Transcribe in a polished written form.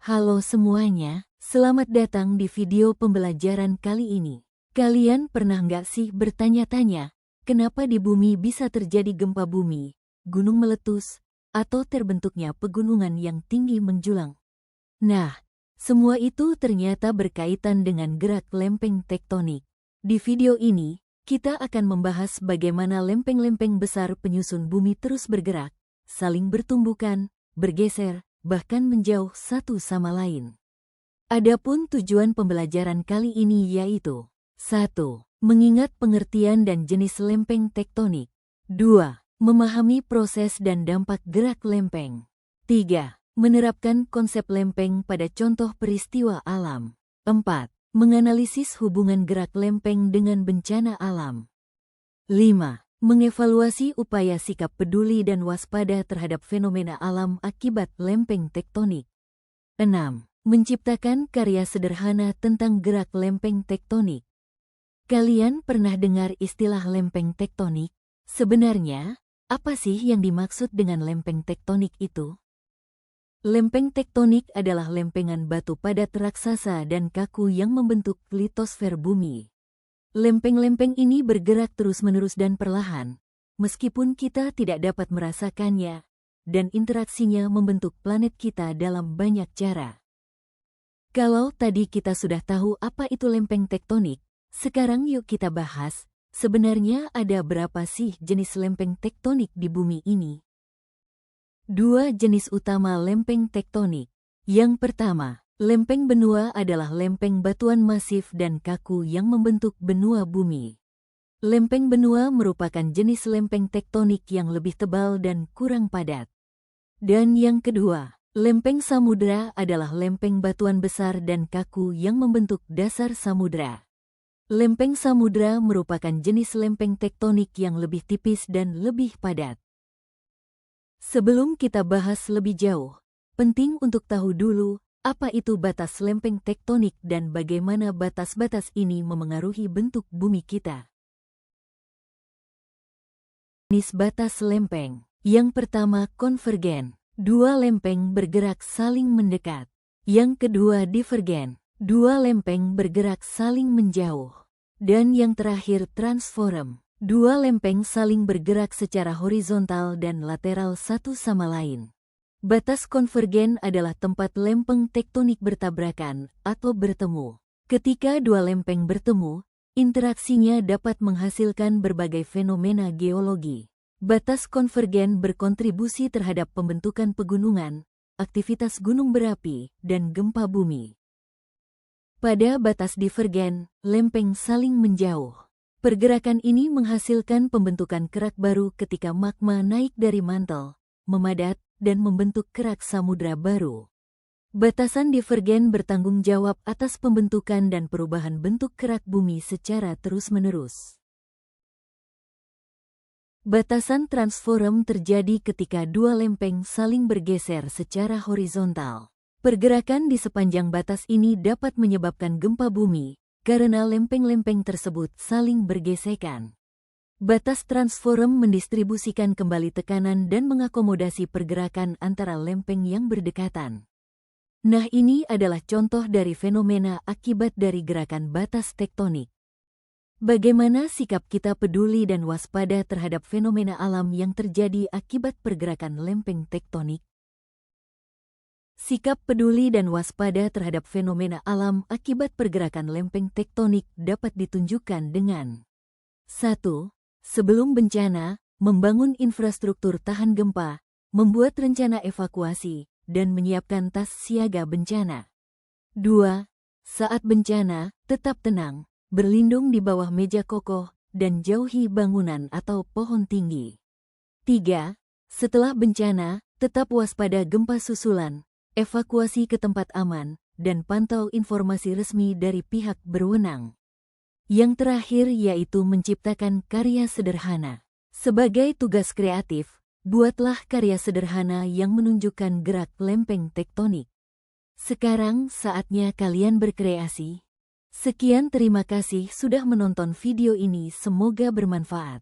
Halo semuanya, selamat datang di video pembelajaran kali ini. Kalian pernah nggak sih bertanya-tanya, kenapa di bumi bisa terjadi gempa bumi, gunung meletus, atau terbentuknya pegunungan yang tinggi menjulang? Nah, semua itu ternyata berkaitan dengan gerak lempeng tektonik. Di video ini, kita akan membahas bagaimana lempeng-lempeng besar penyusun bumi terus bergerak, saling bertumbukan, bergeser, bahkan menjauh satu sama lain. Adapun tujuan pembelajaran kali ini yaitu 1. Mengingat pengertian dan jenis lempeng tektonik. 2. Memahami proses dan dampak gerak lempeng. 3. Menerapkan konsep lempeng pada contoh peristiwa alam. 4. Menganalisis hubungan gerak lempeng dengan bencana alam. 5. Mengevaluasi upaya sikap peduli dan waspada terhadap fenomena alam akibat lempeng tektonik. 6. Menciptakan karya sederhana tentang gerak lempeng tektonik. Kalian pernah dengar istilah lempeng tektonik? Sebenarnya, apa sih yang dimaksud dengan lempeng tektonik itu? Lempeng tektonik adalah lempengan batu padat raksasa dan kaku yang membentuk litosfer bumi. Lempeng-lempeng ini bergerak terus-menerus dan perlahan, meskipun kita tidak dapat merasakannya, dan interaksinya membentuk planet kita dalam banyak cara. Kalau tadi kita sudah tahu apa itu lempeng tektonik, sekarang yuk kita bahas, sebenarnya ada berapa sih jenis lempeng tektonik di bumi ini? 2 jenis utama lempeng tektonik. Yang pertama, lempeng benua adalah lempeng batuan masif dan kaku yang membentuk benua bumi. Lempeng benua merupakan jenis lempeng tektonik yang lebih tebal dan kurang padat. Dan yang kedua, lempeng samudra adalah lempeng batuan besar dan kaku yang membentuk dasar samudra. Lempeng samudra merupakan jenis lempeng tektonik yang lebih tipis dan lebih padat. Sebelum kita bahas lebih jauh, penting untuk tahu dulu apa itu batas lempeng tektonik dan bagaimana batas-batas ini memengaruhi bentuk bumi kita. Jenis batas lempeng. Yang pertama konvergen. Dua lempeng bergerak saling mendekat. Yang kedua divergen. Dua lempeng bergerak saling menjauh. Dan yang terakhir transform. Dua lempeng saling bergerak secara horizontal dan lateral satu sama lain. Batas konvergen adalah tempat lempeng tektonik bertabrakan atau bertemu. Ketika dua lempeng bertemu, interaksinya dapat menghasilkan berbagai fenomena geologi. Batas konvergen berkontribusi terhadap pembentukan pegunungan, aktivitas gunung berapi, dan gempa bumi. Pada batas divergen, lempeng saling menjauh. Pergerakan ini menghasilkan pembentukan kerak baru ketika magma naik dari mantel, memadat, dan membentuk kerak samudra baru. Batasan divergen bertanggung jawab atas pembentukan dan perubahan bentuk kerak bumi secara terus-menerus. Batasan transform terjadi ketika dua lempeng saling bergeser secara horizontal. Pergerakan di sepanjang batas ini dapat menyebabkan gempa bumi, karena lempeng-lempeng tersebut saling bergesekan. Batas transform mendistribusikan kembali tekanan dan mengakomodasi pergerakan antara lempeng yang berdekatan. Nah, ini adalah contoh dari fenomena akibat dari gerakan batas tektonik. Bagaimana sikap kita peduli dan waspada terhadap fenomena alam yang terjadi akibat pergerakan lempeng tektonik? Sikap peduli dan waspada terhadap fenomena alam akibat pergerakan lempeng tektonik dapat ditunjukkan dengan 1. Sebelum bencana, membangun infrastruktur tahan gempa, membuat rencana evakuasi, dan menyiapkan tas siaga bencana. 2. Saat bencana, tetap tenang, berlindung di bawah meja kokoh, dan jauhi bangunan atau pohon tinggi. 3. Setelah bencana, tetap waspada gempa susulan, evakuasi ke tempat aman, dan pantau informasi resmi dari pihak berwenang. Yang terakhir yaitu menciptakan karya sederhana. Sebagai tugas kreatif, buatlah karya sederhana yang menunjukkan gerak lempeng tektonik. Sekarang saatnya kalian berkreasi. Sekian, terima kasih sudah menonton video ini, semoga bermanfaat.